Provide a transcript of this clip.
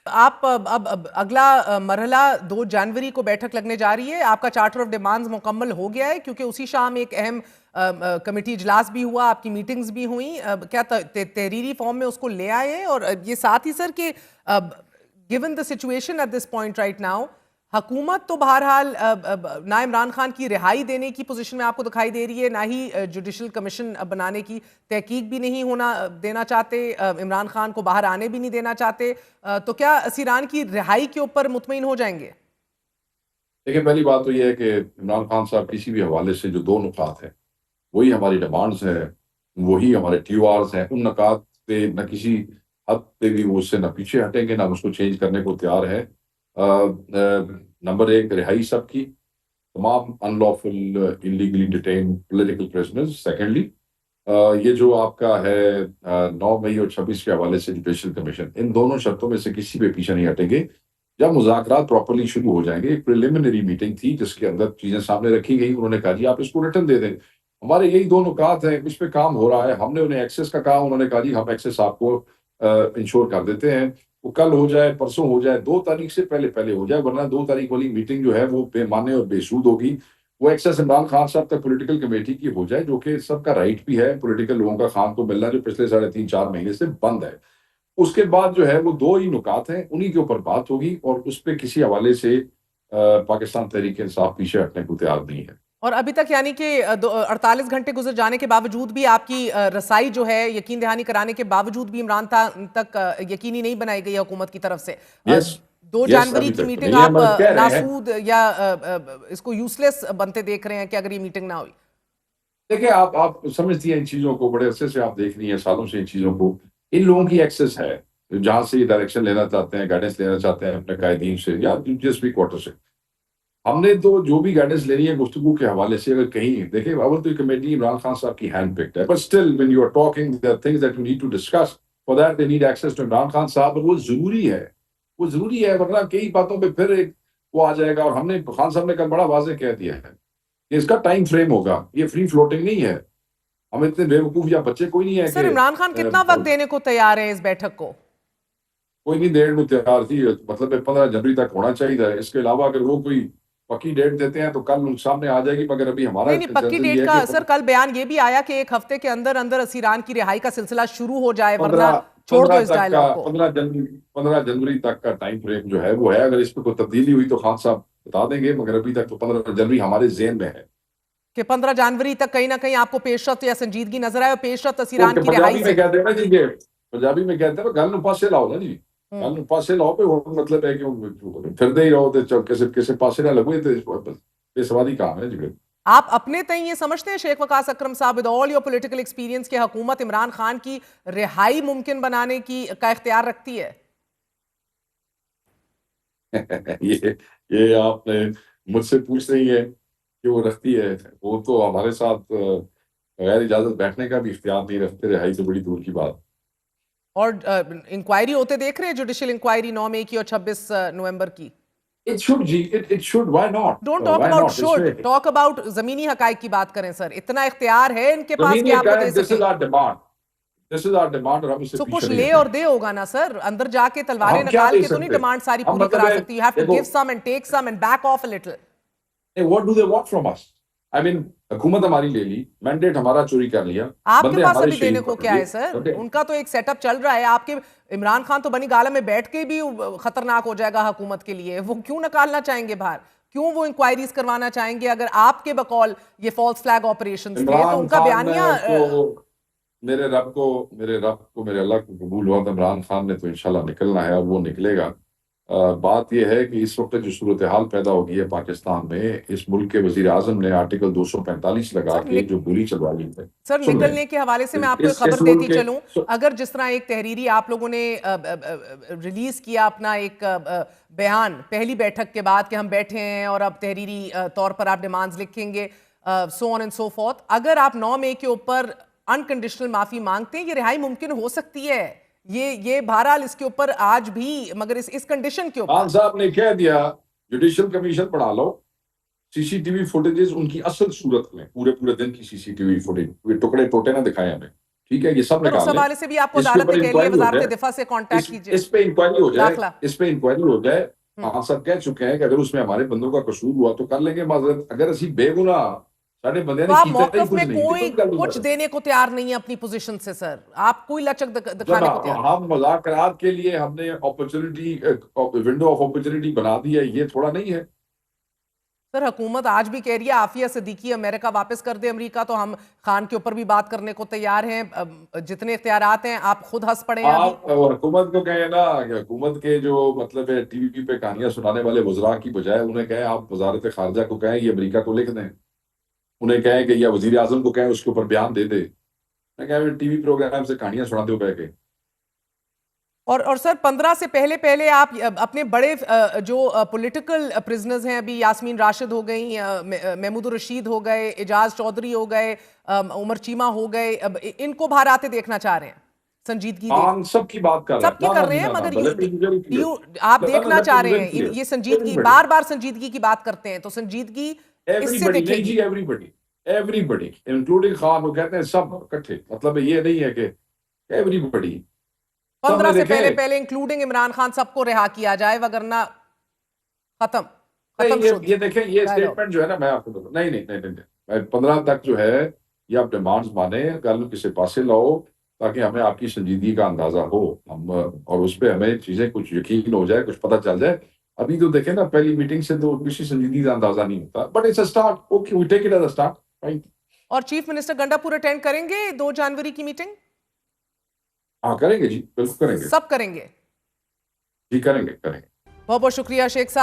आप अब अगला मरहला 2 जनवरी को बैठक लगने जा रही है। आपका चार्टर ऑफ डिमांड्स मुकम्मल हो गया है क्योंकि उसी शाम एक अहम कमेटी इजलास भी हुआ, आपकी मीटिंग्स भी हुई। क्या तहरीरी फॉर्म में उसको ले आए हैं? और ये साथ ही सर कि given the situation at this point right now, हुकूमत तो बहरहाल ना इमरान खान की रिहाई देने की पोजीशन में आपको दिखाई दे रही है, ना ही जुडिशल कमीशन बनाने की तहकीक भी नहीं होना देना चाहते, इमरान खान को बाहर आने भी नहीं देना चाहते। तो क्या असीरान की रिहाई के ऊपर मुतमईन हो जाएंगे? देखिए, पहली बात तो यह है कि इमरान खान साहब किसी भी हवाले से जो दो नुकात हैं वही हमारी डिमांड्स हैं, वही हमारे TORs हैं। उन नुकात पे न किसी हद पे भी वो उससे न पीछे हटेंगे, ना उसको चेंज करने को तैयार है। नंबर एक, रिहाई सबकी, तमाम unlawful illegally detain political prisoners. Secondly, ये जो आपका है 9 मई और 26 के हवाले से जुडिशल कमीशन, इन दोनों शर्तों में से किसी पे पीछे नहीं हटेंगे। जब मुज़ाकरात प्रॉपर्ली शुरू हो जाएंगे, एक प्रिलिमिनरी मीटिंग थी जिसके अंदर चीजें सामने रखी गई, उन्होंने कहा जी आप इसको रिटर्न दे दें, हमारे यही दो नुकात हैं, इस पे काम हो रहा है। हमने उन्हें एक्सेस का कहा, उन्होंने कहा जी हम एक्सेस आपको इंश्योर कर देते हैं। वो कल हो जाए, परसों हो जाए, 2 तारीख से पहले पहले हो जाए, वरना 2 तारीख वाली मीटिंग जो है वो बेमाने और बेसूद होगी। वो एक्सेस इमरान खान साहब तक पॉलिटिकल कमेटी की हो जाए, जो कि सबका राइट भी है पॉलिटिकल लोगों का खान को मिलना, जो पिछले 3.5-4 महीने से बंद है। उसके बाद जो है वो दो ही नुकात हैं, उन्हीं के ऊपर बात होगी, और उस पे किसी हवाले से पाकिस्तान तहरीक इंसाफ पीछे हटने को तैयार नहीं है। और अभी तक यानी कि 48 घंटे गुजर जाने के बावजूद भी आपकी रसाई जो है, यकीन दहानी कराने के बावजूद भी इमरान तक यकीनी नहीं बनाई गई है हुकूमत की तरफ से। यस, 2 यस, जनवरी अभी की तक तो मीटिंग नहीं है, आप मगर कह रहे हैं। नासूद या इसको यूजलेस बनते देख रहे हैं कि अगर ये मीटिंग ना हुई? देखिए, आप समझती हैं इन चीजों को, बड़े अरसे से आप देख रही हैं, सालों से इन चीजों को। इन लोगों की एक्सेस है, जहां से ये डायरेक्शन लेना चाहते हैं, गाइडेंस लेना चाहते हैं अपने कायदीन से या जिस भी क्वार्टर से। हमने तो जो भी गाइडेंस लेनी है गुफ्तगू के हवाले से, अगर कहीं देखिए, अव्वल तो ये कमेटी इमरान खान साहब की हैंड पिक्ड है, but still when you are talking there are things that you need to discuss, for that they need access to Imran Khan साहब, और वो जरूरी है। वो जरूरी है, वरना कई बातों पे फिर एक वो आ जाएगा। और हमने, खान साहब ने कल बड़ा वाज़ेह कह दिया है कि इसका टाइम फ्रेम होगा, ये फ्री फ्लोटिंग नहीं है। हम इतने बेवकूफ या बच्चे कोई नहीं है सर, कि इमरान खान कितना वक्त देने को तैयार है इस बैठक को? कोई नहीं देर को तैयार थी, मतलब 15 जनवरी तक होना चाहिए। इसके अलावा अगर वो कोई पक्की डेट देते हैं तो कल सामने आ जाएगी, मगर अभी हमारा नहीं नहीं, पक्की जल्द डेट ये है का कि सर कल बयान ये भी आया कि 1 हफ्ते के अंदर अंदर असीरान की रिहाई का सिलसिला शुरू हो जाए, वरना पंद्रह छोड़ दो पंद्रह इस तक का डायलॉग को। 15 जनवरी तक का टाइम फ्रेम जो है वो है। अगर इसमें कोई तब्दीली हुई तो खान साहब बता देंगे, मगर अभी तक तो 15 जनवरी हमारे जेहन में है। कि 15 जनवरी तक कहीं ना कहीं आपको पेशरफ्त या संजीदगी नजर आए, और पेशरफ्त वो असीरान की रिहाई पंजाबी में से। कहते हैं ना जी, ये पंजाबी में कहते हैं गल नु पासे लाओ ना जी। हम्म। गल नु पासे लाओ पे वो मतलब है कि फिरदे ही रहो तो किसी किसी पासे ना लगो, तो बेसवादी काम है जी। आप अपने तय ये समझते हैं शेख वकास अकरम साहब, with all your political experience, कि हुकूमत इमरान खान की रिहाई मुमकिन बनाने की का इख्तियार रखती है? ये आपने मुझसे पूछ रही है कि वो रखती है। वो तो हमारे साथ बगैर इजाजत बैठने का भी इख्तियार नहीं रखते, रिहाई से बड़ी दूर की बात। और इंक्वायरी होते देख रहे हैं, जुडिशियल इंक्वायरी 9 मई की और 26 नवंबर की? इट शुड जी, it should, why not, don't talk why about not should, इसमें टॉक अबाउट जमीनी हकायक की बात करें सर। इतना इख्तियार है इनके पास कि जमीनी आपको का दे दिस सकें? Is our demand, this is our demand, और हम इससे सो पीछे कुछ नहीं ले और हटेंगे। दे होगा ना सर, अंदर जाके तलवारें हम क्या निकाल दे के तो नहीं सकते हैं? डिमांड सारी हम पूरी मतलब करा है, सकती। यू हैव टू देखो, give some and take some and back off a little. What do they want from us? I mean, हुकूमत हमारी ले ली, मैंडेट हमारा चोरी कर लिया, आपके बंदे पास हमारे अभी देने शहीद को कर क्या है दिए, सर? ओके। उनका तो एक सेटअप चल रहा है। आपके इमरान खान तो बनी गाला में बैठ के भी खतरनाक हो जाएगा हुकूमत के लिए। वो क्यों निकालना चाहेंगे बाहर? क्यों वो इंक्वायरीज करवाना चाहेंगे अगर आपके बकौल ये फॉल्स फ्लैग ऑपरेशंस थे? तो इमरान उनका खान बयानिया ने तो, मेरे अल्लाह को कबूल हुआ तो इमरान खान ने तो इंशाल्लाह निकलना है, और वो निकलेगा। बात यह है कि इस वक्त जो सूरत हाल पैदा हो गई है पाकिस्तान में, इस मुल्क के वजीर आजम ने आर्टिकल 245 लगा सर के जो गोली चलवाई है। सर, सुन लें, निकलने के हवाले से मैं आपको एक इस खबर मुल्क देती के चलूं। अगर जिस तरह एक तहरीरी आप लोगों ने रिलीज किया अपना एक बयान पहली बैठक के बाद कि हम बैठे हैं और अब तहरीरी तौर पर आप डिमांड्स लिखेंगे, so on and so fourth, अगर आप 9 मई के ऊपर अनकंडीशनल माफी मांगते हैं, ये रिहाई मुमकिन हो सकती है। ये बहरहाल इसके ऊपर आज भी, मगर इस कंडीशन के खान ऊपर। साहब ने कह दिया जुडिशल कमीशन बढ़ा लो, सीसीटीवी फुटेजेस उनकी असल सूरत में, पूरे पूरे दिन की सीसीटीवी फुटेज, टुकड़े टोटे ना दिखाए हमें। ठीक है, ये सब और उस निकाल लें। हवाले से भी आपको इसके अदालत ऊपर ने कह लिया इंक्वायरी हो वजारत जाए, दिफा से कांटेक्ट कीजिए, इस पे इंक्वायरी हो जाए, दाखिला। इस पे इंक्वायरी हो जाए। हम्म। हाँ, सब कह चुके हैं कि अगर उसमें हमारे बंदों का कसूर हुआ तो कर लेंगे माजरत, अगर असी बेगुनाह साढ़े बंदे तो ने आप कीता ही मौकफ कुछ में नहीं, तो कोई कोई गल नहीं कुछ माजरत। देने को तैयार नहीं है अपनी पोजीशन से सर, आप कोई लचक जना, दिखाने को तैयार। हम मुज़ाकरात के लिए हमने अपॉर्चुनिटी, विंडो ऑफ अपॉर्चुनिटी बना दी है, ये थोड़ा नहीं है। सर हुकूमत आज भी कह रही है आफिया सिद्दीकी अमेरिका वापस कर दे अमेरिका, तो हम खान के ऊपर भी बात करने को तैयार हैं। जितने इख्तियारात हैं आप खुद हंस पड़े हैं अभी। आप हुकूमत को कहें ना कि हुकूमत के जो मतलब है टीवी पे कहानियां सुनाने वाले वज़रा की बजाय उन्हें कहें, आप वजारत खारजा को कहें ये अमेरिका को लिख दें, उन्हें कहें कि या वजीर आजम को कहें उसके ऊपर बयान दे दे। मैं कहें टीवी प्रोग्राम से कहानियां सुना दो बह के। और सर 15 से पहले पहले आप अपने बड़े जो पॉलिटिकल प्रिजनर्स हैं, अभी यास्मीन राशिद हो गई, महमूद रशीद हो गए, एजाज चौधरी हो गए, उमर चीमा हो गए, अब इनको बाहर आते देखना चाह रहे हैं, संजीदगी देख। हाँ, सबकी बात कर रहे हैं सबकी ना, कर ना रहे जी, हैं, ना मगर ना, let me be very clear, you आप देखना चाह रहे हैं क्लियर, ये संजीदगी, एवरीबॉडी, बार बार संजीदगी की बात करते हैं, तो संजीदगी इससे एवरीबॉडी नहीं दिखेगी। जी, एवरीबॉडी, एवरीबॉडी इंक्लूडिंग खान, वो कहते हैं सब इकट्ठे, मतलब ये नहीं है कि एवरीबॉडी। 15 सामने से पहले देखें, पहले इंक्लूडिंग इमरान खान सबको रिहा किया जाए, वरना खत्म, नहीं, खत्म शुद्ध ये देखें, ये डायलॉग। स्टेटमेंट जो है ना, मैं आपको बताऊं, नहीं नहीं नहीं नहीं नहीं, 15 तक जो है ये आप डिमांड्स माने, कल किसी पासे लाओ, ताकि हमें आपकी संजीदगी का अंदाजा हो, हम और उस पर हमें चीजें कुछ यकीन हो जाए, कुछ पता चल जाए। अभी तो देखें ना, पहली मीटिंग से तो किसी संजीदगी का अंदाजा नहीं होता, but it's a start, okay, we take it as a start, right. और चीफ मिनिस्टर गंडापुर अटेंड करेंगे 2 जनवरी की मीटिंग? हाँ, करेंगे जी, बिल्कुल करेंगे सब करेंगे। जी, करेंगे करेंगे। बहुत बहुत शुक्रिया शेख साहब।